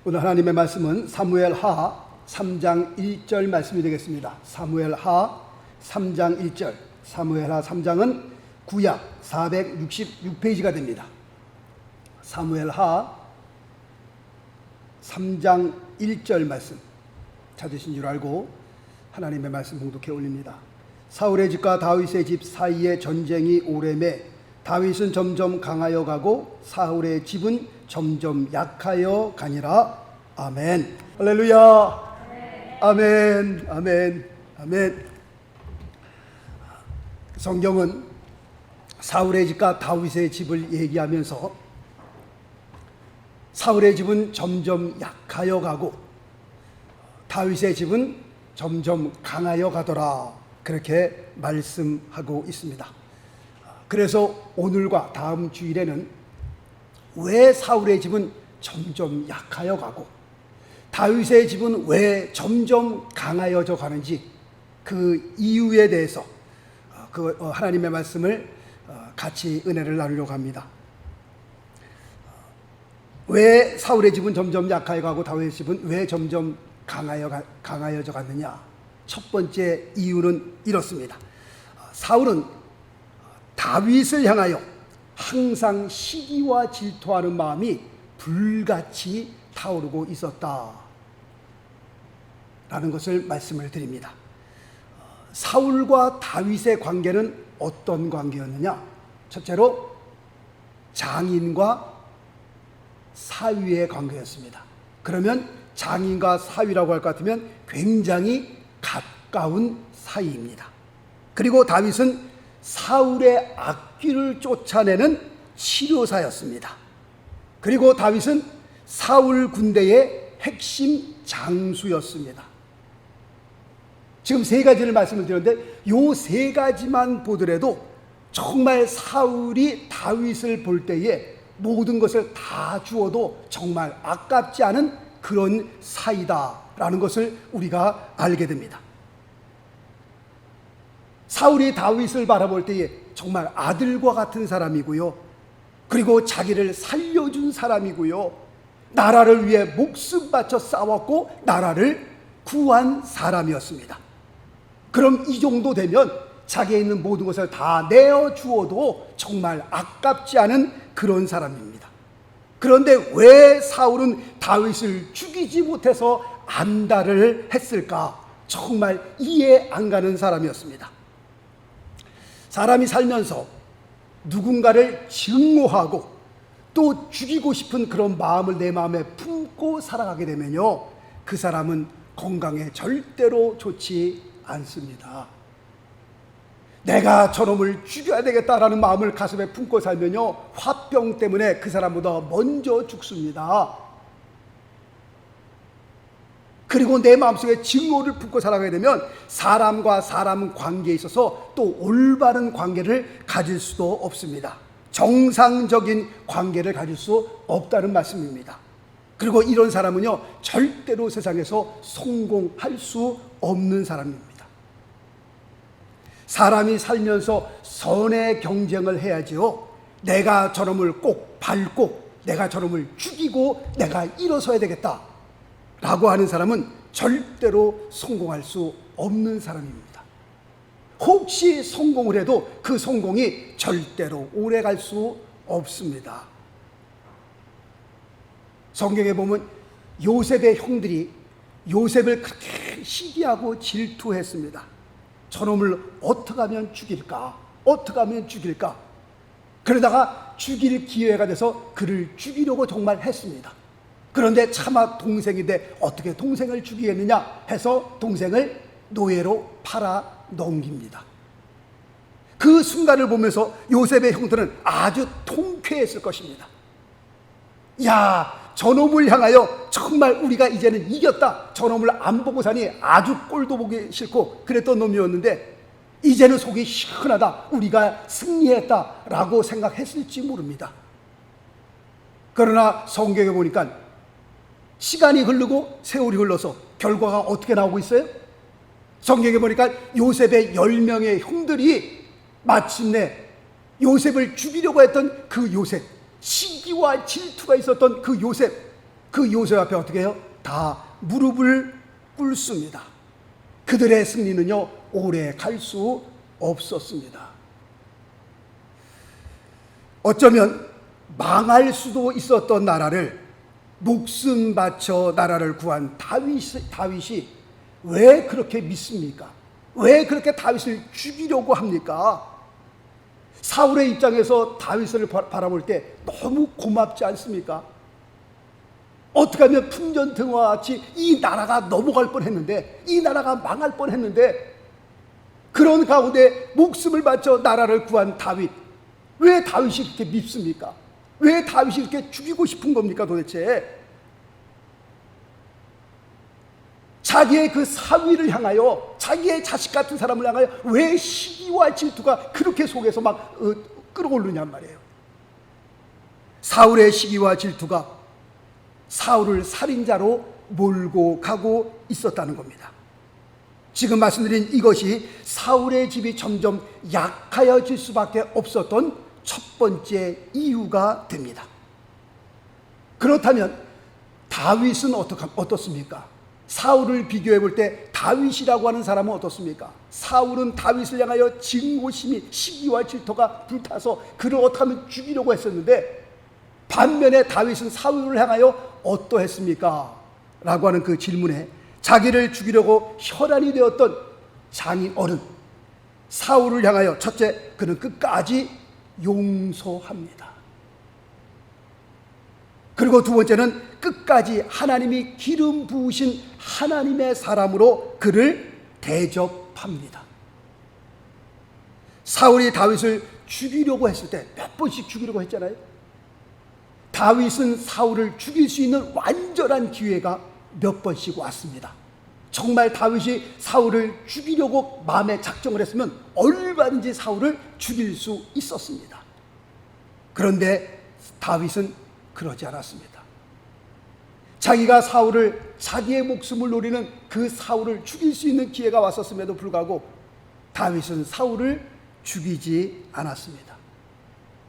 오늘 하나님의 말씀은 사무엘하 3장 1절 말씀이 되겠습니다. 사무엘하 3장 1절. 사무엘하 3장은 구약 466페이지가 됩니다. 사무엘하 3장 1절 말씀 찾으신 줄 알고 하나님의 말씀 봉독해 올립니다. 사울의 집과 다윗의 집 사이에 전쟁이 오래매 다윗은 점점 강하여 가고 사울의 집은 점점 약하여 가니라. 아멘. 할렐루야. 아멘. 아멘. 아멘. 성경은 사울의 집과 다윗의 집을 얘기하면서 사울의 집은 점점 약하여 가고 다윗의 집은 점점 강하여 가더라, 그렇게 말씀하고 있습니다. 그래서 오늘과 다음 주일에는 왜 사울의 집은 점점 약하여 가고 다윗의 집은 왜 점점 강하여져 가는지 그 이유에 대해서 하나님의 말씀을 같이 은혜를 나누려고 합니다. 왜 사울의 집은 점점 약하여 가고 다윗의 집은 왜 점점 강하여져 갔느냐? 첫 번째 이유는 이렇습니다. 사울은 다윗을 향하여 항상 시기와 질투하는 마음이 불같이 타오르고 있었다 라는 것을 말씀을 드립니다. 사울과 다윗의 관계는 어떤 관계였느냐? 첫째로 장인과 사위의 관계였습니다. 그러면 장인과 사위라고 할 것 같으면 굉장히 가까운 사이입니다. 그리고 다윗은 사울의 악귀를 쫓아내는 치료사였습니다. 그리고 다윗은 사울 군대의 핵심 장수였습니다. 지금 세 가지를 말씀을 드렸는데 이 세 가지만 보더라도 정말 사울이 다윗을 볼 때에 모든 것을 다 주어도 정말 아깝지 않은 그런 사이다라는 것을 우리가 알게 됩니다. 사울이 다윗을 바라볼 때에 정말 아들과 같은 사람이고요, 그리고 자기를 살려준 사람이고요, 나라를 위해 목숨 바쳐 싸웠고 나라를 구한 사람이었습니다. 그럼 이 정도 되면 자기에 있는 모든 것을 다 내어주어도 정말 아깝지 않은 그런 사람입니다. 그런데 왜 사울은 다윗을 죽이지 못해서 안달을 했을까? 정말 이해 안 가는 사람이었습니다. 사람이 살면서 누군가를 증오하고 또 죽이고 싶은 그런 마음을 내 마음에 품고 살아가게 되면요, 그 사람은 건강에 절대로 좋지 않습니다. 내가 저놈을 죽여야 되겠다라는 마음을 가슴에 품고 살면요, 화병 때문에 그 사람보다 먼저 죽습니다. 그리고 내 마음속에 증오를 품고 살아가게 되면 사람과 사람 관계에 있어서 또 올바른 관계를 가질 수도 없습니다. 정상적인 관계를 가질 수 없다는 말씀입니다. 그리고 이런 사람은요, 절대로 세상에서 성공할 수 없는 사람입니다. 사람이 살면서 선의 경쟁을 해야지요. 내가 저놈을 꼭 밟고 내가 저놈을 죽이고 내가 일어서야 되겠다 라고 하는 사람은 절대로 성공할 수 없는 사람입니다. 혹시 성공을 해도 그 성공이 절대로 오래 갈 수 없습니다. 성경에 보면 요셉의 형들이 요셉을 그렇게 시기하고 질투했습니다. 저놈을 어떻게 하면 죽일까? 어떻게 하면 죽일까? 그러다가 죽일 기회가 돼서 그를 죽이려고 정말 했습니다. 그런데 차마 동생인데 어떻게 동생을 죽이겠느냐 해서 동생을 노예로 팔아 넘깁니다. 그 순간을 보면서 요셉의 형들은 아주 통쾌했을 것입니다. 야, 저놈을 향하여 정말 우리가 이제는 이겼다, 저놈을 안 보고 사니 아주 꼴도 보기 싫고 그랬던 놈이었는데 이제는 속이 시원하다, 우리가 승리했다 라고 생각했을지 모릅니다. 그러나 성경에 보니까 시간이 흐르고 세월이 흘러서 결과가 어떻게 나오고 있어요? 성경에 보니까 요셉의 10명의 형들이 마침내 요셉을 죽이려고 했던 그 요셉, 시기와 질투가 있었던 그 요셉, 그 요셉 앞에 어떻게 해요? 다 무릎을 꿇습니다. 그들의 승리는요, 오래 갈 수 없었습니다. 어쩌면 망할 수도 있었던 나라를 목숨 바쳐 나라를 구한 다윗이 왜 그렇게 믿습니까? 왜 그렇게 다윗을 죽이려고 합니까? 사울의 입장에서 다윗을 바라볼 때 너무 고맙지 않습니까? 어떻게 하면 풍전등화와 같이 이 나라가 넘어갈 뻔했는데, 이 나라가 망할 뻔했는데, 그런 가운데 목숨을 바쳐 나라를 구한 다윗, 왜 다윗이 그렇게 밉습니까? 왜 다윗이 이렇게 죽이고 싶은 겁니까 도대체? 자기의 그 사위를 향하여, 자기의 자식 같은 사람을 향하여 왜 시기와 질투가 그렇게 속에서 막 끌어오르냔 말이에요. 사울의 시기와 질투가 사울을 살인자로 몰고 가고 있었다는 겁니다. 지금 말씀드린 이것이 사울의 집이 점점 약하여질 수밖에 없었던 첫 번째 이유가 됩니다. 그렇다면 다윗은 어떻습니까? 사울을 비교해 볼 때 다윗이라고 하는 사람은 어떻습니까? 사울은 다윗을 향하여 증오심이, 시기와 질투가 불타서 그를 어떻게 하면 죽이려고 했었는데, 반면에 다윗은 사울을 향하여 어떠했습니까? 라고 하는 그 질문에 자기를 죽이려고 혈안이 되었던 장인 어른 사울을 향하여, 첫째, 그는 끝까지 용서합니다. 그리고 두 번째는 끝까지 하나님이 기름 부으신 하나님의 사람으로 그를 대접합니다. 사울이 다윗을 죽이려고 했을 때 몇 번씩 죽이려고 했잖아요. 다윗은 사울을 죽일 수 있는 완전한 기회가 몇 번씩 왔습니다. 정말 다윗이 사울을 죽이려고 마음에 작정을 했으면 얼마든지 사울을 죽일 수 있었습니다. 그런데 다윗은 그러지 않았습니다. 자기가 사울을, 자기의 목숨을 노리는 그 사울을 죽일 수 있는 기회가 왔었음에도 불구하고 다윗은 사울을 죽이지 않았습니다.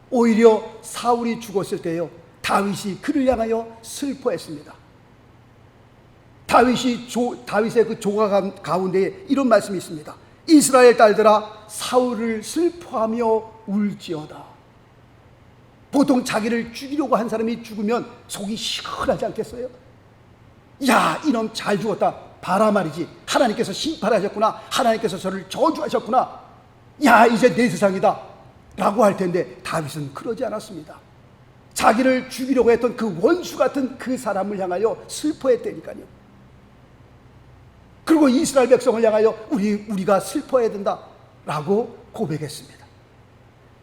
오히려 사울이 죽었을 때요, 다윗이 그를 향하여 슬퍼했습니다. 다윗의 그 조가 가운데에 이런 말씀이 있습니다. 이스라엘 딸들아, 사울을 슬퍼하며 울지어다. 보통 자기를 죽이려고 한 사람이 죽으면 속이 시원하지 않겠어요? 야, 이놈 잘 죽었다 봐라 말이지, 하나님께서 심판하셨구나, 하나님께서 저를 저주하셨구나, 야, 이제 내 세상이다 라고 할 텐데, 다윗은 그러지 않았습니다. 자기를 죽이려고 했던 그 원수 같은 그 사람을 향하여 슬퍼했다니까요. 그리고 이스라엘 백성을 향하여 우리가 슬퍼해야 된다라고 고백했습니다.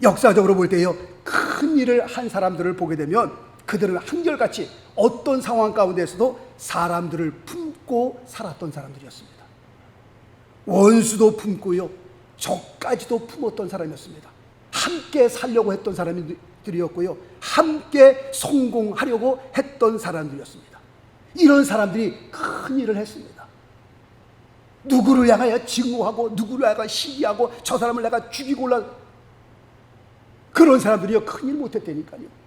역사적으로 볼 때요, 큰 일을 한 사람들을 보게 되면 그들은 한결같이 어떤 상황 가운데서도 사람들을 품고 살았던 사람들이었습니다. 원수도 품고요, 적까지도 품었던 사람이었습니다. 함께 살려고 했던 사람들이었고요, 함께 성공하려고 했던 사람들이었습니다. 이런 사람들이 큰 일을 했습니다. 누구를 향하여 증오하고, 누구를 향하여 시기하고, 저 사람을 내가 죽이고 올라, 그런 사람들이요, 큰일 못했다니까요.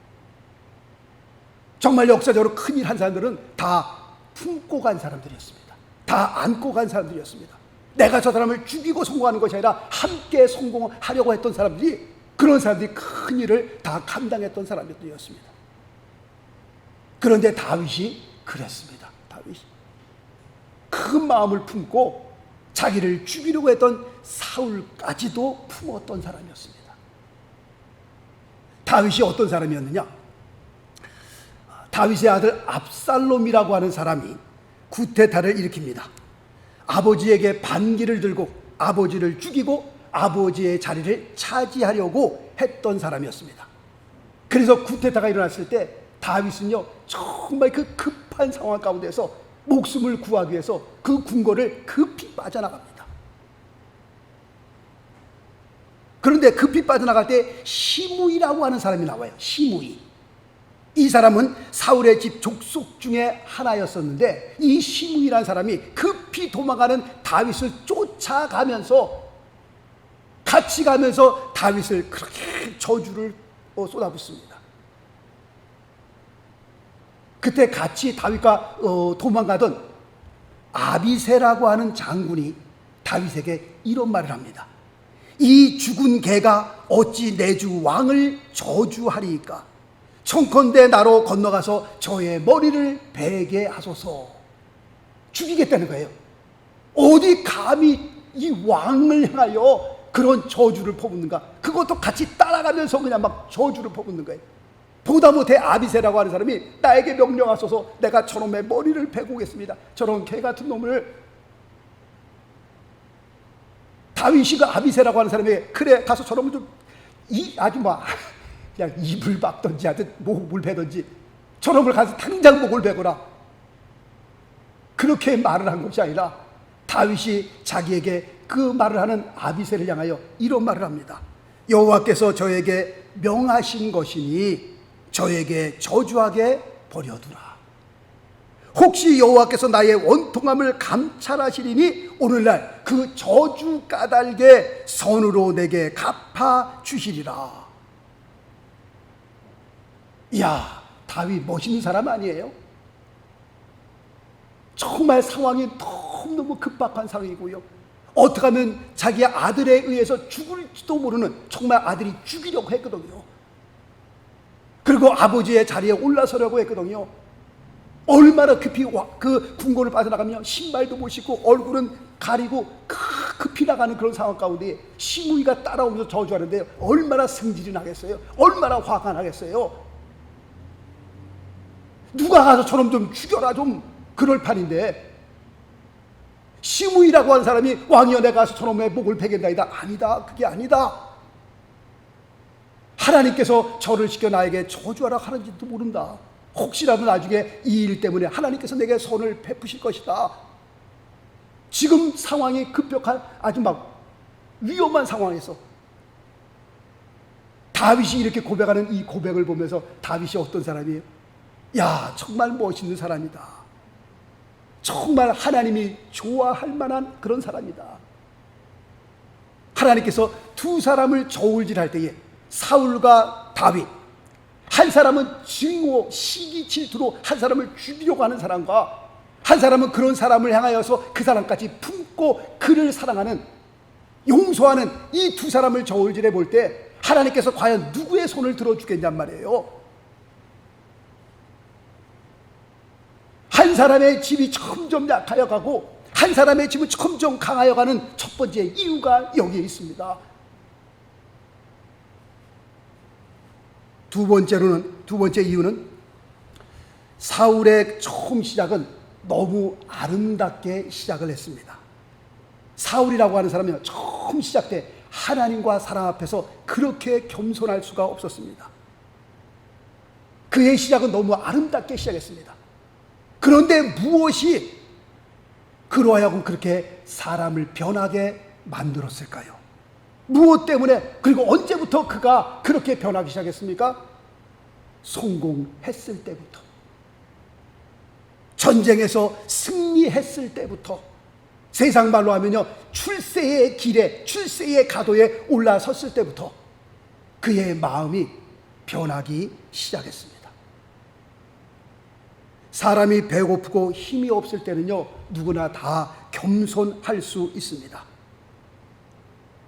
정말 역사적으로 큰일 한 사람들은 다 품고 간 사람들이었습니다. 다 안고 간 사람들이었습니다. 내가 저 사람을 죽이고 성공하는 것이 아니라 함께 성공하려고 했던 사람들이, 그런 사람들이 큰 일을 다 감당했던 사람들이었습니다. 그런데 다윗이 그랬습니다. 다윗이 큰 마음을 품고 자기를 죽이려고 했던 사울까지도 품었던 사람이었습니다. 다윗이 어떤 사람이었느냐? 다윗의 아들 압살롬이라고 하는 사람이 구테타를 일으킵니다. 아버지에게 반기를 들고 아버지를 죽이고 아버지의 자리를 차지하려고 했던 사람이었습니다. 그래서 구테타가 일어났을 때 다윗은요, 정말 그 급한 상황 가운데서 목숨을 구하기 위해서 그 궁궐을 급히 빠져나갑니다. 그런데 급히 빠져나갈 때 시므이라고 하는 사람이 나와요. 시므이. 이 사람은 사울의 집 족속 중에 하나였었는데, 이 시므이라는 사람이 급히 도망가는 다윗을 쫓아가면서, 같이 가면서 다윗을 그렇게 저주를 쏟아붓습니다. 그때 같이 다윗과 도망가던 아비새라고 하는 장군이 다윗에게 이런 말을 합니다. 이 죽은 개가 어찌 내 주 왕을 저주하리이까? 청컨대 나로 건너가서 저의 머리를 베게 하소서. 죽이겠다는 거예요. 어디 감히 이 왕을 향하여 그런 저주를 퍼붓는가? 그것도 같이 따라가면서 그냥 막 저주를 퍼붓는 거예요. 보다 못해 아비새라고 하는 사람이 나에게 명령하소서, 내가 저놈의 머리를 베고 오겠습니다. 저런 개 같은 놈을. 다윗이 그 아비새라고 하는 사람에게 그래 가서 저놈을 좀 아주 뭐 그냥 입을 박던지 하든 목을 베던지 저놈을 가서 당장 목을 베거라, 그렇게 말을 한 것이 아니라 다윗이 자기에게 그 말을 하는 아비새를 향하여 이런 말을 합니다. 여호와께서 저에게 명하신 것이니 저에게 저주하게 버려두라. 혹시 여호와께서 나의 원통함을 감찰하시리니 오늘날 그 저주 까닭에 선으로 내게 갚아 주시리라. 이야, 다윗 멋있는 사람 아니에요? 정말 상황이 너무너무 급박한 상황이고요, 어떻게 하면 자기 아들에 의해서 죽을지도 모르는, 정말 아들이 죽이려고 했거든요. 그리고 아버지의 자리에 올라서려고 했거든요. 얼마나 급히 그 궁궐을 빠져나가며 신발도 못 신고 얼굴은 가리고 급히 나가는 그런 상황 가운데 시므이가 따라오면서 저주하는데 얼마나 성질이 나겠어요? 얼마나 화가 나겠어요? 누가 가서 저놈 좀 죽여라 좀, 그럴 판인데 시므이라고 하는 사람이 왕이여 내가 가서 저놈의 목을 베겠나이다. 아니다, 그게 아니다. 하나님께서 저를 시켜 나에게 저주하라 하는지도 모른다. 혹시라도 나중에 이 일 때문에 하나님께서 내게 손을 베푸실 것이다. 지금 상황이 급격한 아주 막 위험한 상황에서 다윗이 이렇게 고백하는 이 고백을 보면서 다윗이 어떤 사람이에요? 야, 정말 멋있는 사람이다. 정말 하나님이 좋아할 만한 그런 사람이다. 하나님께서 두 사람을 저울질할 때에 사울과 다윗, 한 사람은 증오, 시기, 질투로 한 사람을 죽이려고 하는 사람과 한 사람은 그런 사람을 향하여서 그 사람까지 품고 그를 사랑하는, 용서하는 이 두 사람을 저울질해 볼 때 하나님께서 과연 누구의 손을 들어주겠냔 말이에요. 한 사람의 집이 점점 약하여 가고 한 사람의 집은 점점 강하여 가는 첫 번째 이유가 여기에 있습니다. 두 번째 이유는 사울의 처음 시작은 너무 아름답게 시작을 했습니다. 사울이라고 하는 사람은 처음 시작 때 하나님과 사람 앞에서 그렇게 겸손할 수가 없었습니다. 그의 시작은 너무 아름답게 시작했습니다. 그런데 무엇이 그로 하여금 그렇게 사람을 변하게 만들었을까요? 무엇 때문에, 그리고 언제부터 그가 그렇게 변하기 시작했습니까? 성공했을 때부터, 전쟁에서 승리했을 때부터, 세상 말로 하면요 출세의 길에, 출세의 가도에 올라섰을 때부터 그의 마음이 변하기 시작했습니다. 사람이 배고프고 힘이 없을 때는요 누구나 다 겸손할 수 있습니다.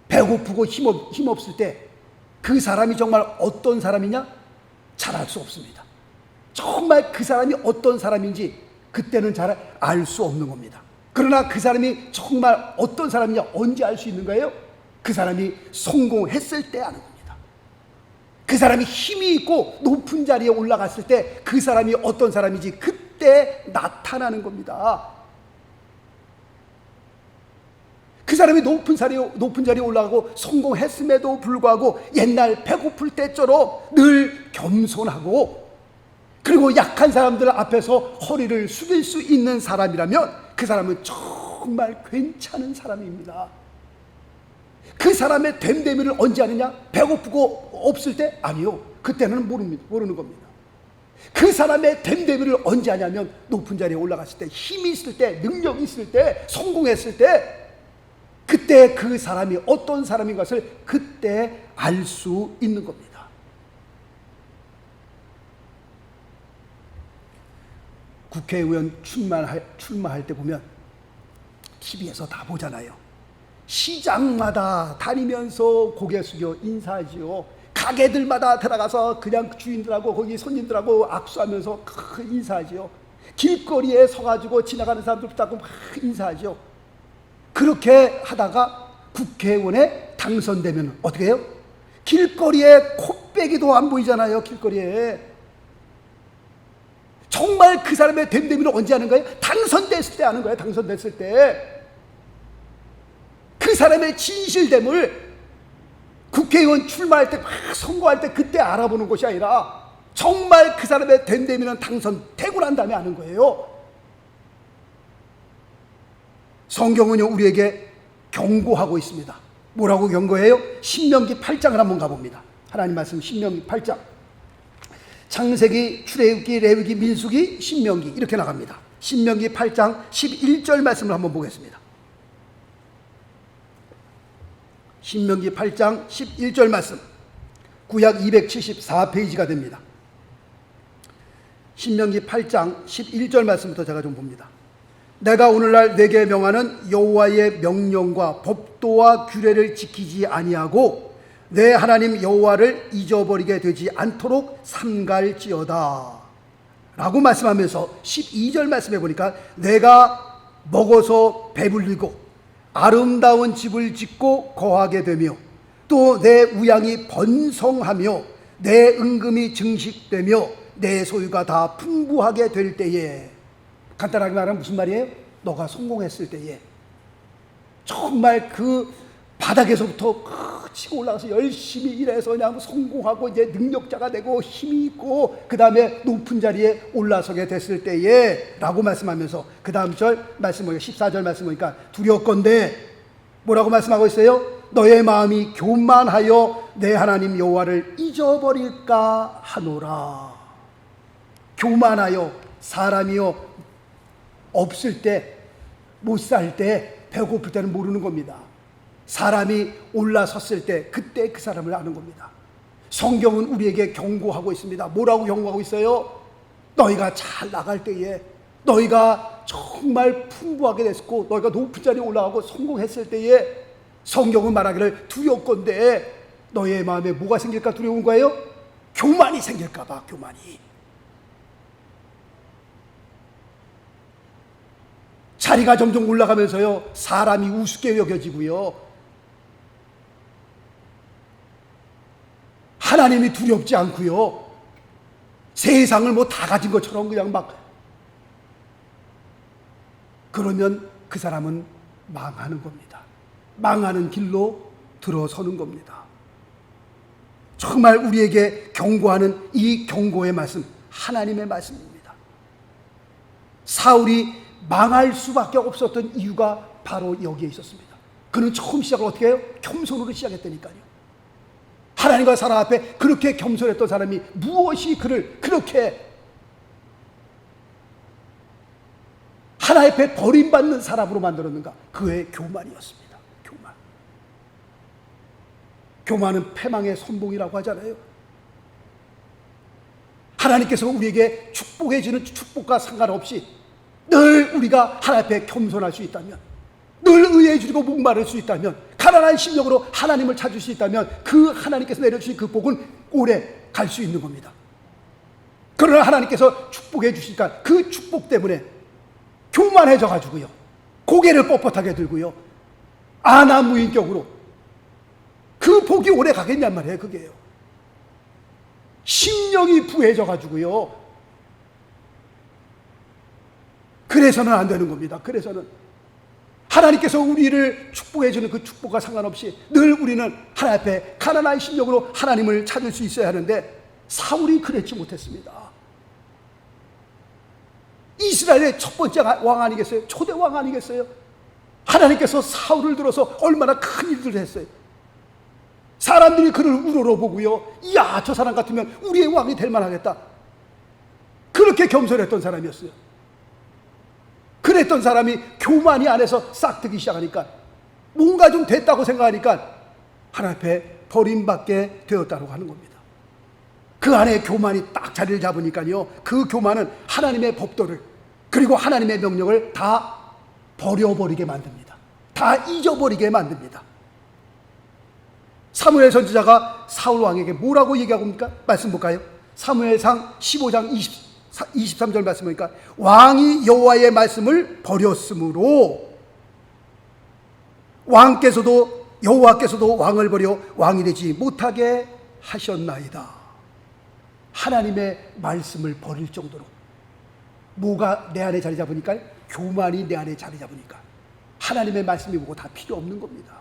배고프고 힘 없을 때 그 사람이 정말 어떤 사람이냐? 잘 알 수 없습니다. 정말 그 사람이 어떤 사람인지 그때는 잘 알 수 없는 겁니다. 그러나 그 사람이 정말 어떤 사람이냐 언제 알 수 있는 거예요? 그 사람이 성공했을 때 아는 겁니다. 그 사람이 힘이 있고 높은 자리에 올라갔을 때 그 사람이 어떤 사람인지 그때 나타나는 겁니다. 그 사람이 높은 자리에 올라가고 성공했음에도 불구하고 옛날 배고플 때처럼 늘 겸손하고, 그리고 약한 사람들 앞에서 허리를 숙일 수 있는 사람이라면 그 사람은 정말 괜찮은 사람입니다. 그 사람의 됨됨이를 언제 아느냐? 배고프고 없을 때? 아니요, 그때는 모르는 겁니다. 그 사람의 됨됨이를 언제 하냐면 높은 자리에 올라갔을 때, 힘이 있을 때, 능력이 있을 때, 성공했을 때, 그때 그 사람이 어떤 사람인 것을 그때 알 수 있는 겁니다. 국회의원 출마할 때 보면 TV에서 다 보잖아요. 시장마다 다니면서 고개 숙여 인사하지요. 가게들마다 들어가서 그냥 주인들하고 거기 손님들하고 악수하면서 인사하지요. 길거리에 서가지고 지나가는 사람들 붙잡고 막 인사하죠. 그렇게 하다가 국회의원에 당선되면 어떻게 해요? 길거리에 코빼기도 안 보이잖아요. 길거리에. 정말 그 사람의 됨됨이는 언제 하는 거예요? 당선됐을 때 하는 거예요. 당선됐을 때. 그 사람의 진실됨을 국회의원 출마할 때 막 선거할 때 그때 알아보는 것이 아니라 정말 그 사람의 됨됨이는 당선되고 난 다음에 아는 거예요. 성경은요 우리에게 경고하고 있습니다. 뭐라고 경고해요? 신명기 8장을 한번 가봅니다. 하나님 말씀 신명기 8장. 창세기, 출애굽기, 레위기, 민수기, 신명기 이렇게 나갑니다. 신명기 8장 11절 말씀을 한번 보겠습니다. 신명기 8장 11절 말씀, 구약 274페이지가 됩니다. 신명기 8장 11절 말씀부터 제가 좀 봅니다. 내가 오늘날 내게 명하는 여호와의 명령과 법도와 규례를 지키지 아니하고 내 하나님 여호와를 잊어버리게 되지 않도록 삼갈지어다 라고 말씀하면서 12절 말씀해 보니까 내가 먹어서 배불리고 아름다운 집을 짓고 거하게 되며 또 내 우양이 번성하며 내 은금이 증식되며 내 소유가 다 풍부하게 될 때에, 간단하게 말하면 무슨 말이에요? 너가 성공했을 때에, 정말 그 바닥에서부터 치고 올라가서 열심히 일해서 그냥 성공하고 이제 능력자가 되고 힘이 있고 그 다음에 높은 자리에 올라서게 됐을 때에 라고 말씀하면서 그 다음 절 말씀 보니까 14절 말씀 보니까 두렵건대 뭐라고 말씀하고 있어요? 너의 마음이 교만하여 내 하나님 여호와를 잊어버릴까 하노라. 교만하여, 사람이요 없을 때, 못 살 때, 배고플 때는 모르는 겁니다. 사람이 올라섰을 때 그때 그 사람을 아는 겁니다. 성경은 우리에게 경고하고 있습니다. 뭐라고 경고하고 있어요? 너희가 잘 나갈 때에, 너희가 정말 풍부하게 됐고 너희가 높은 자리에 올라가고 성공했을 때에 성경은 말하기를 두렵건대 너희의 마음에 뭐가 생길까 두려운 거예요? 교만이 생길까 봐. 교만이. 자리가 점점 올라가면서요 사람이 우습게 여겨지고요 하나님이 두렵지 않고요 세상을 뭐 다 가진 것처럼 그냥 막, 그러면 그 사람은 망하는 겁니다. 망하는 길로 들어서는 겁니다. 정말 우리에게 경고하는 이 경고의 말씀, 하나님의 말씀입니다. 사울이 망할 수밖에 없었던 이유가 바로 여기에 있었습니다. 그는 처음 시작을 어떻게 해요? 겸손으로 시작했다니까요. 하나님과 사람 앞에 그렇게 겸손했던 사람이 무엇이 그를 그렇게 하나님 앞에 버림받는 사람으로 만들었는가? 그의 교만이었습니다. 교만. 교만은 패망의 선봉이라고 하잖아요. 하나님께서 우리에게 축복해 주는 축복과 상관없이 늘 우리가 하나님 앞에 겸손할 수 있다면, 늘 의에 주리고 목마를 수 있다면, 가난한 심령으로 하나님을 찾을 수 있다면 그 하나님께서 내려주신 그 복은 오래 갈 수 있는 겁니다. 그러나 하나님께서 축복해 주시니까 그 축복 때문에 교만해져 가지고요 고개를 뻣뻣하게 들고요 아나무인격으로 그 복이 오래 가겠냔 말이에요. 그게요. 심령이 부해져 가지고요 그래서는 안 되는 겁니다. 그래서는 하나님께서 우리를 축복해 주는 그 축복과 상관없이 늘 우리는 하나님 앞에 가난한 심령으로 하나님을 찾을 수 있어야 하는데 사울이 그랬지 못했습니다. 이스라엘의 첫 번째 왕 아니겠어요? 초대 왕 아니겠어요? 하나님께서 사울을 들어서 얼마나 큰 일들을 했어요. 사람들이 그를 우러러보고요 이야 저 사람 같으면 우리의 왕이 될 만하겠다. 그렇게 겸손했던 사람이었어요. 그랬던 사람이 교만이 안에서 싹트기 시작하니까 뭔가 좀 됐다고 생각하니까 하나님 앞에 버림받게 되었다고 하는 겁니다. 그 안에 교만이 딱 자리를 잡으니까요 그 교만은 하나님의 법도를, 그리고 하나님의 명령을 다 버려버리게 만듭니다. 다 잊어버리게 만듭니다. 사무엘 선지자가 사울 왕에게 뭐라고 얘기하고 있습니까? 말씀 볼까요? 사무엘상 15장 23절 말씀 보니까 왕이 여호와의 말씀을 버렸으므로 여호와께서도 왕을 버려 왕이 되지 못하게 하셨나이다. 하나님의 말씀을 버릴 정도로 뭐가 내 안에 자리 잡으니까? 교만이 내 안에 자리 잡으니까 하나님의 말씀이 뭐고 다 필요 없는 겁니다.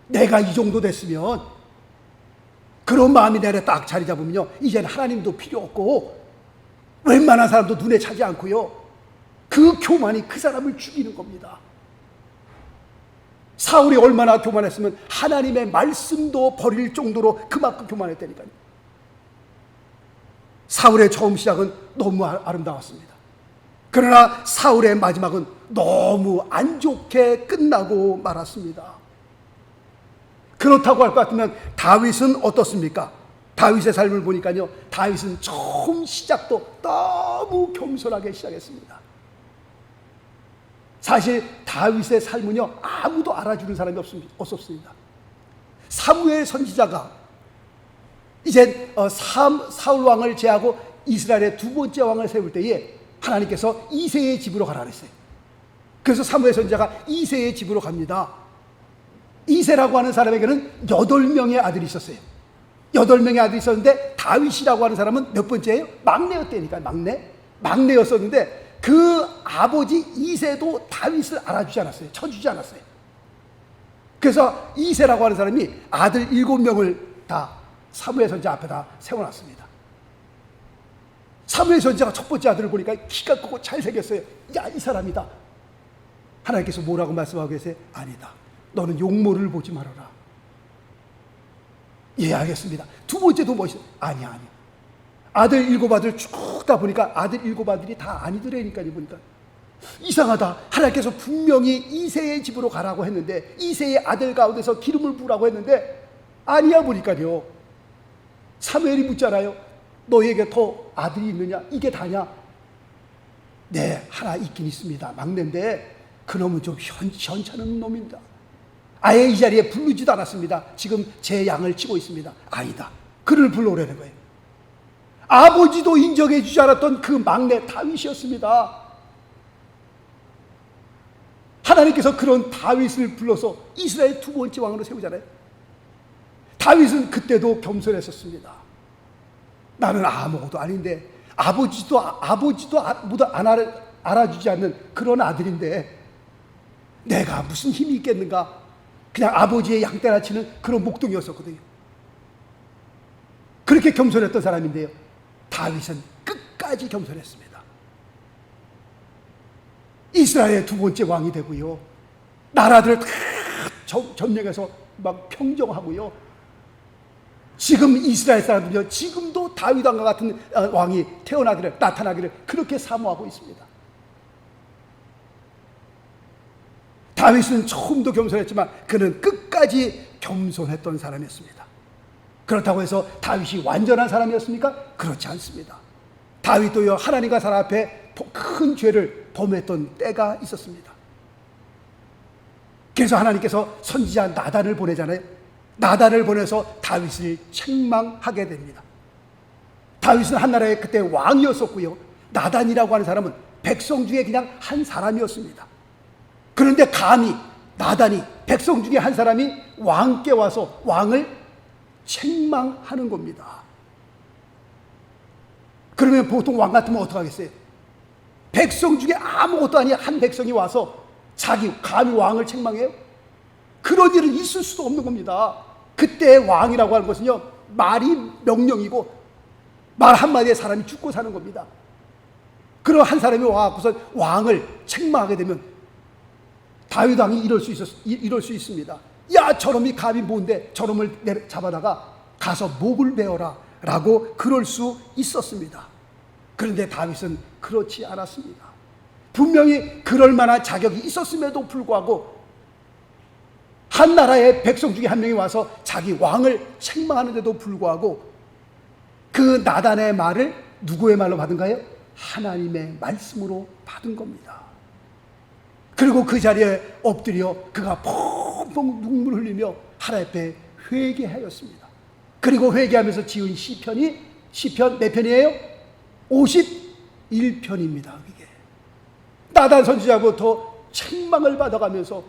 내가 이 정도 됐으면, 그런 마음이 내 안에 딱 자리 잡으면요, 이제는 하나님도 필요 없고 웬만한 사람도 눈에 차지 않고요, 그 교만이 그 사람을 죽이는 겁니다. 사울이 얼마나 교만했으면 하나님의 말씀도 버릴 정도로 그만큼 교만했다니까요. 사울의 처음 시작은 너무 아름다웠습니다. 그러나 사울의 마지막은 너무 안 좋게 끝나고 말았습니다. 그렇다고 할 것 같으면 다윗은 어떻습니까? 다윗의 삶을 보니까요, 다윗은 처음 시작도 너무 겸손하게 시작했습니다. 사실 다윗의 삶은요, 아무도 알아주는 사람이 없었습니다. 사무엘 선지자가 이제 사울 왕을 제하고 이스라엘의 두 번째 왕을 세울 때에 하나님께서 이새의 집으로 가라 그랬어요. 그래서 사무엘 선지자가 이새의 집으로 갑니다. 이새라고 하는 사람에게는 8명의 아들이 있었어요. 8명의 아들이 있었는데 다윗이라고 하는 사람은 몇 번째예요? 막내였다니까요. 막내였었는데 그 아버지 이새도 다윗을 알아주지 않았어요. 쳐주지 않았어요. 그래서 이새라고 하는 사람이 아들 7명을 다 사무엘 선지자 앞에다 세워놨습니다. 사무엘 선지자가 첫 번째 아들을 보니까 키가 크고 잘생겼어요. 야, 이 사람이다. 하나님께서 뭐라고 말씀하고 계세요? 아니다. 너는 용모를 보지 말아라. 예, 알겠습니다. 두 번째도 멋있어요. 아니야. 아들 7아들 쭉 다 보니까 아들 7아들이 다 아니더라니까요. 보니까 이상하다. 하나님께서 분명히 이새의 집으로 가라고 했는데, 이새의 아들 가운데서 기름을 부으라고 했는데 아니야. 보니까요, 사무엘이 묻잖아요. 너에게 더 아들이 있느냐? 이게 다냐? 네, 하나 있긴 있습니다. 막내인데 그놈은 좀 현찮은 놈입니다. 아예 이 자리에 부르지도 않았습니다. 지금 제 양을 치고 있습니다. 아니다. 그를 불러오라는 거예요. 아버지도 인정해 주지 않았던 그 막내 다윗이었습니다. 하나님께서 그런 다윗을 불러서 이스라엘 두 번째 왕으로 세우잖아요. 다윗은 그때도 겸손했었습니다. 나는 아무것도 아닌데, 아버지도 모두 알아주지 않는 그런 아들인데 내가 무슨 힘이 있겠는가? 그냥 아버지의 양떼나 치는 그런 목동이었었거든요. 그렇게 겸손했던 사람인데요, 다윗은 끝까지 겸손했습니다. 이스라엘의 두 번째 왕이 되고요, 나라들을 다 점령해서 막 평정하고요, 지금 이스라엘 사람들이요, 지금도 다윗 왕과 같은 왕이 나타나기를 그렇게 사모하고 있습니다. 다윗은 처음도 겸손했지만 그는 끝까지 겸손했던 사람이었습니다. 그렇다고 해서 다윗이 완전한 사람이었습니까? 그렇지 않습니다. 다윗도요, 하나님과 사람 앞에 큰 죄를 범했던 때가 있었습니다. 그래서 하나님께서 선지자 나단을 보내잖아요. 나단을 보내서 다윗을 책망하게 됩니다. 다윗은 한나라에 그때 왕이었었고요, 나단이라고 하는 사람은 백성 중에 그냥 한 사람이었습니다. 그런데 감히 나단이, 백성 중에 한 사람이 왕께 와서 왕을 책망하는 겁니다. 그러면 보통 왕 같으면 어떡하겠어요? 백성 중에 아무것도 아닌 한 백성이 와서 감히 왕을 책망해요? 그런 일은 있을 수도 없는 겁니다. 그때 왕이라고 하는 것은요, 말이 명령이고 말 한마디에 사람이 죽고 사는 겁니다. 그런 한 사람이 와서 왕을 책망하게 되면 다윗 왕이 이럴 수 있습니다. 야, 저놈이 감히 뭔데, 저놈을 잡아다가 가서 목을 베어라 라고 그럴 수 있었습니다. 그런데 다윗은 그렇지 않았습니다. 분명히 그럴 만한 자격이 있었음에도 불구하고 한 나라의 백성 중에 한 명이 와서 자기 왕을 책망하는데도 불구하고 그 나단의 말을 누구의 말로 받은가요? 하나님의 말씀으로 받은 겁니다. 그리고 그 자리에 엎드려 그가 펑펑 눈물 흘리며 하나님 앞에 회개하였습니다. 그리고 회개하면서 지은 시편 몇 편이에요? 51편입니다. 그게 나단 선지자부터 책망을 받아가면서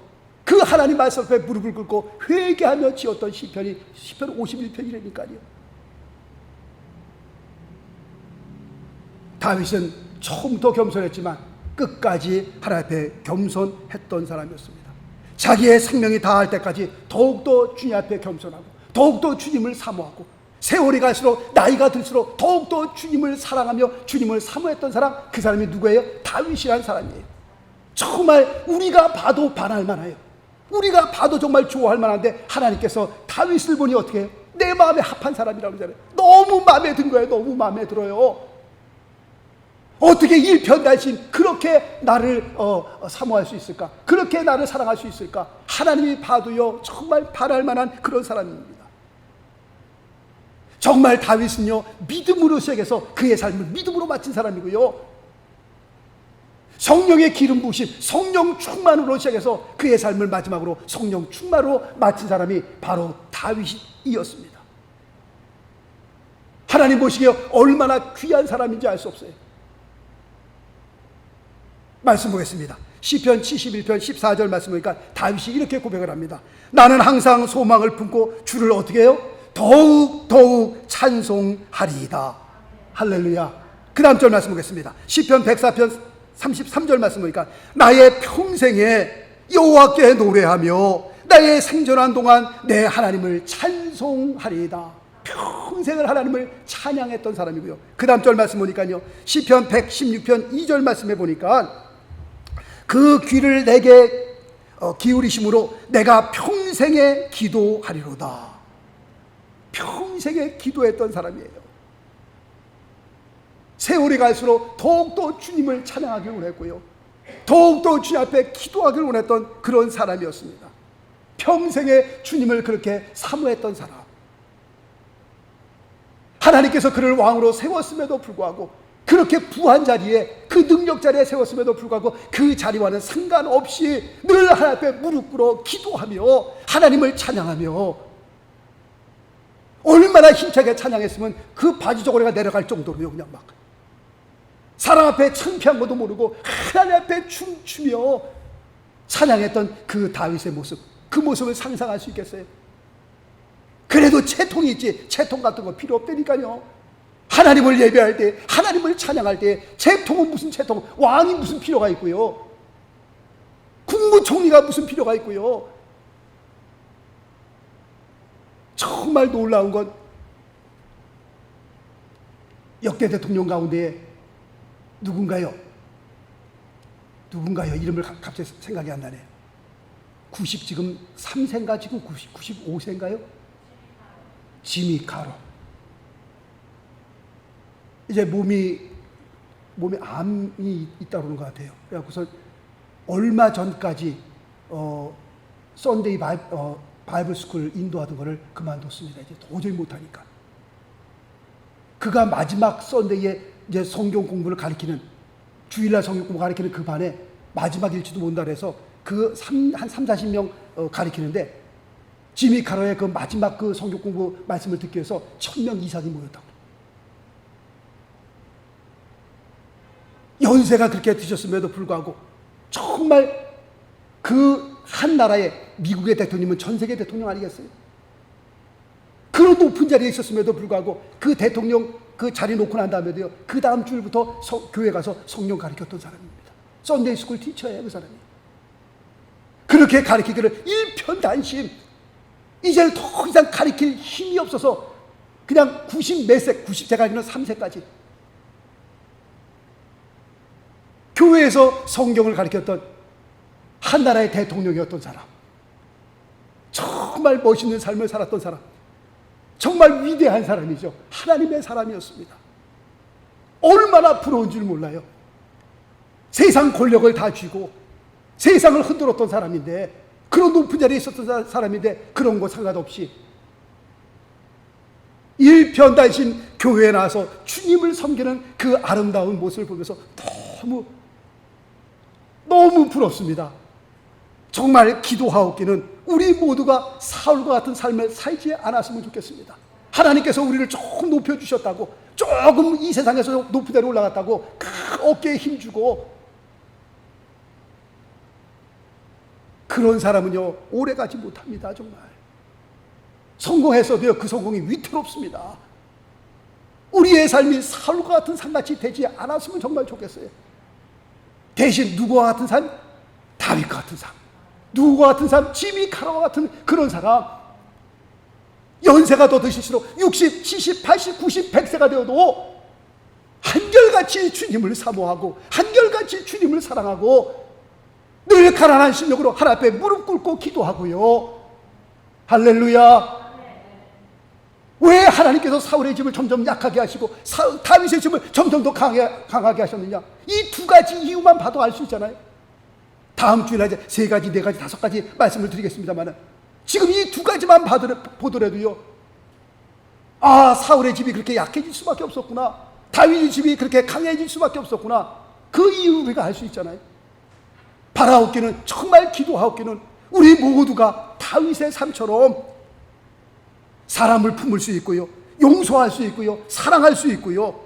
그 하나님 말씀 앞에 무릎을 꿇고 회개하며 지었던 시편 51편이라니까요. 다윗은 처음부터 겸손했지만 끝까지 하나님 앞에 겸손했던 사람이었습니다. 자기의 생명이 다할 때까지 더욱더 주님 앞에 겸손하고 더욱더 주님을 사모하고 세월이 갈수록 나이가 들수록 더욱더 주님을 사랑하며 주님을 사모했던 사람, 그 사람이 누구예요? 다윗이라는 사람이에요. 정말 우리가 봐도 반할 만해요. 우리가 봐도 정말 좋아할 만한데 하나님께서 다윗을 보니 어떻게 해요? 내 마음에 합한 사람이라고 그러잖아요. 너무 마음에 든 거예요. 너무 마음에 들어요. 어떻게 일편단심 그렇게 나를 사모할 수 있을까? 그렇게 나를 사랑할 수 있을까? 하나님이 봐도요 정말 바랄 만한 그런 사람입니다. 정말 다윗은요 믿음으로 시작해서 그의 삶을 믿음으로 마친 사람이고요, 성령의 기름 부으심, 성령 충만으로 시작해서 그의 삶을 마지막으로 성령 충만으로 마친 사람이 바로 다윗이었습니다. 하나님 보시기에 얼마나 귀한 사람인지 알 수 없어요. 말씀 보겠습니다. 시편 71편 14절 말씀 보니까 다윗이 이렇게 고백을 합니다. 나는 항상 소망을 품고 주를 어떻게 해요? 더욱 찬송하리이다. 할렐루야. 그 다음 절 말씀 보겠습니다. 시편 104편 33절 말씀 보니까 나의 평생에 여호와께 노래하며 나의 생존한 동안 내 하나님을 찬송하리이다. 평생을 하나님을 찬양했던 사람이고요. 그 다음 절 말씀 보니까요, 시편 116편 2절 말씀에 보니까 그 귀를 내게 기울이심으로 내가 평생에 기도하리로다. 평생에 기도했던 사람이에요. 세월이 갈수록 더욱더 주님을 찬양하길 원했고요, 더욱더 주님 앞에 기도하길 원했던 그런 사람이었습니다. 평생에 주님을 그렇게 사모했던 사람. 하나님께서 그를 왕으로 세웠음에도 불구하고, 그렇게 부한 자리에, 그 능력 자리에 세웠음에도 불구하고 그 자리와는 상관없이 늘 하나님 앞에 무릎 꿇어 기도하며 하나님을 찬양하며, 얼마나 힘차게 찬양했으면 그 바지 저고리가 내려갈 정도로요, 그냥 막 사람 앞에 창피한 것도 모르고 하나님 앞에 춤추며 찬양했던 그 다윗의 모습, 그 모습을 상상할 수 있겠어요? 그래도 채통이 있지, 채통 같은 거 필요 없다니까요. 하나님을 예배할 때, 하나님을 찬양할 때 채통은 무슨 채통, 왕이 무슨 필요가 있고요, 국무총리가 무슨 필요가 있고요. 정말 놀라운 건 역대 대통령 가운데 누군가요? 이름을 갑자기 생각이 안 나네요. 지금 3세인가 지금 95세인가요? 지미 카로. 이제 몸에 암이 있다고 그러는 것 같아요. 그래서 얼마 전까지 썬데이 바이블 스쿨 인도하던 거를 그만뒀습니다. 이제 도저히 못하니까. 그가 마지막 썬데이에 이제 성경 공부를 가르치는, 주일날 성경 공부 가르치는 그 반에 마지막일지도 모른다 그래서 한 30-40명 가르치는데, 지미 카로의 그 마지막 그 성경 공부 말씀을 듣기 위해서 1000명 이상이 모였다고. 연세가 그렇게 드셨음에도 불구하고 정말 그 한 나라의, 미국의 대통령이면 전 세계 대통령 아니겠어요? 그런 높은 자리에 있었음에도 불구하고 그 대통령 그 자리 놓고 난 다음에도요, 그 다음 주일부터 교회 가서 성경 가르쳤던 사람입니다. 썬데이 스쿨 티처예요, 그 사람이. 그렇게 가르치기를 일편단심, 이제는 더 이상 가르칠 힘이 없어서 그냥 90제가 알기로는 3세까지 교회에서 성경을 가르쳤던 한 나라의 대통령이었던 사람, 정말 멋있는 삶을 살았던 사람, 정말 위대한 사람이죠. 하나님의 사람이었습니다. 얼마나 부러운 줄 몰라요. 세상 권력을 다 쥐고 세상을 흔들었던 사람인데, 그런 높은 자리에 있었던 사람인데, 그런 거 상관없이 일편단심 교회에 나와서 주님을 섬기는 그 아름다운 모습을 보면서 너무 부럽습니다. 정말 기도하옵기는 우리 모두가 사울과 같은 삶을 살지 않았으면 좋겠습니다. 하나님께서 우리를 조금 높여주셨다고, 조금 이 세상에서 높은 데로 올라갔다고 어깨에 힘주고, 그런 사람은요 오래가지 못합니다. 정말 성공했어도요 그 성공이 위태롭습니다. 우리의 삶이 사울과 같은 삶같이 되지 않았으면 정말 좋겠어요. 대신 누구와 같은 삶? 다윗과 같은 삶. 누구와 같은 삶? 지미 카라와 같은 그런 사람. 연세가 더 드실수록 60, 70, 80, 90, 100세가 되어도 한결같이 주님을 사모하고 한결같이 주님을 사랑하고 늘 가난한 심령으로 하나님 앞에 무릎 꿇고 기도하고요. 할렐루야. 왜 하나님께서 사울의 집을 점점 약하게 하시고 다윗의 집을 점점 더 강하게 하셨느냐? 이 두 가지 이유만 봐도 알 수 있잖아요. 다음 주일날 이제 3가지, 4가지, 5가지 말씀을 드리겠습니다만, 지금 이 2가지만 보더라도요, 아, 사울의 집이 그렇게 약해질 수밖에 없었구나, 다윗의 집이 그렇게 강해질 수밖에 없었구나, 그 이유 우리가 알 수 있잖아요. 바라옵기는, 정말 기도하옵기는 우리 모두가 다윗의 삶처럼 사람을 품을 수 있고요, 용서할 수 있고요, 사랑할 수 있고요,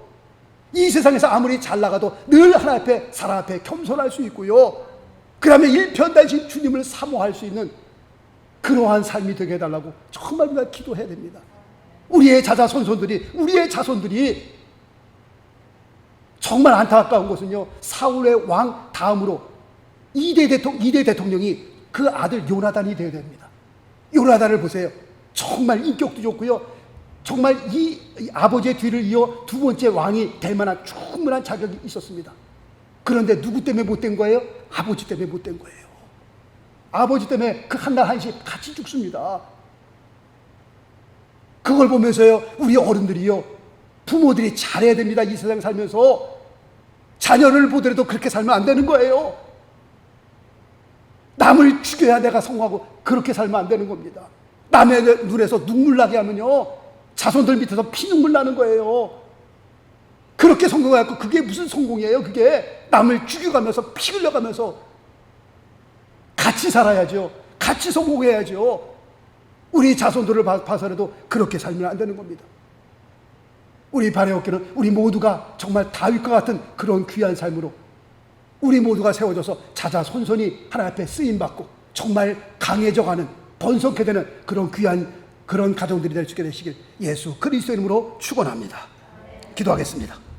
이 세상에서 아무리 잘 나가도 늘 하나님 앞에, 사람 앞에 겸손할 수 있고요, 그 다음에 일편단심 주님을 사모할 수 있는 그러한 삶이 되게 해달라고 정말 우리가 기도해야 됩니다. 우리의 우리의 자손들이 정말 안타까운 것은요, 사울의 왕 다음으로 2대 대통령이 그 아들 요나단이 되어야 됩니다. 요나단을 보세요. 정말 인격도 좋고요, 정말 이 아버지의 뒤를 이어 2번째 왕이 될 만한 충분한 자격이 있었습니다. 그런데 누구 때문에 못된 거예요? 아버지 때문에 못된 거예요. 아버지 때문에 그 한날 한시 같이 죽습니다. 그걸 보면서요, 우리 어른들이요, 부모들이 잘해야 됩니다. 이 세상 살면서 자녀를 보더라도 그렇게 살면 안 되는 거예요. 남을 죽여야 내가 성공하고 그렇게 살면 안 되는 겁니다. 남의 눈에서 눈물 나게 하면요, 자손들 밑에서 피눈물 나는 거예요. 그렇게 성공해갖고 그게 무슨 성공이에요? 그게 남을 죽여가면서 피 흘려가면서 같이 살아야죠. 같이 성공해야죠. 우리 자손들을 봐서라도 그렇게 살면 안 되는 겁니다. 우리 바라옵기는 우리 모두가 정말 다윗과 같은 그런 귀한 삶으로 우리 모두가 세워져서 자자손손이 하나님 앞에 쓰임받고 정말 강해져가는, 번성케 되는 그런 귀한 그런 가정들이 될 수 있게 되시길 예수 그리스도 이름으로 축원합니다. 기도하겠습니다.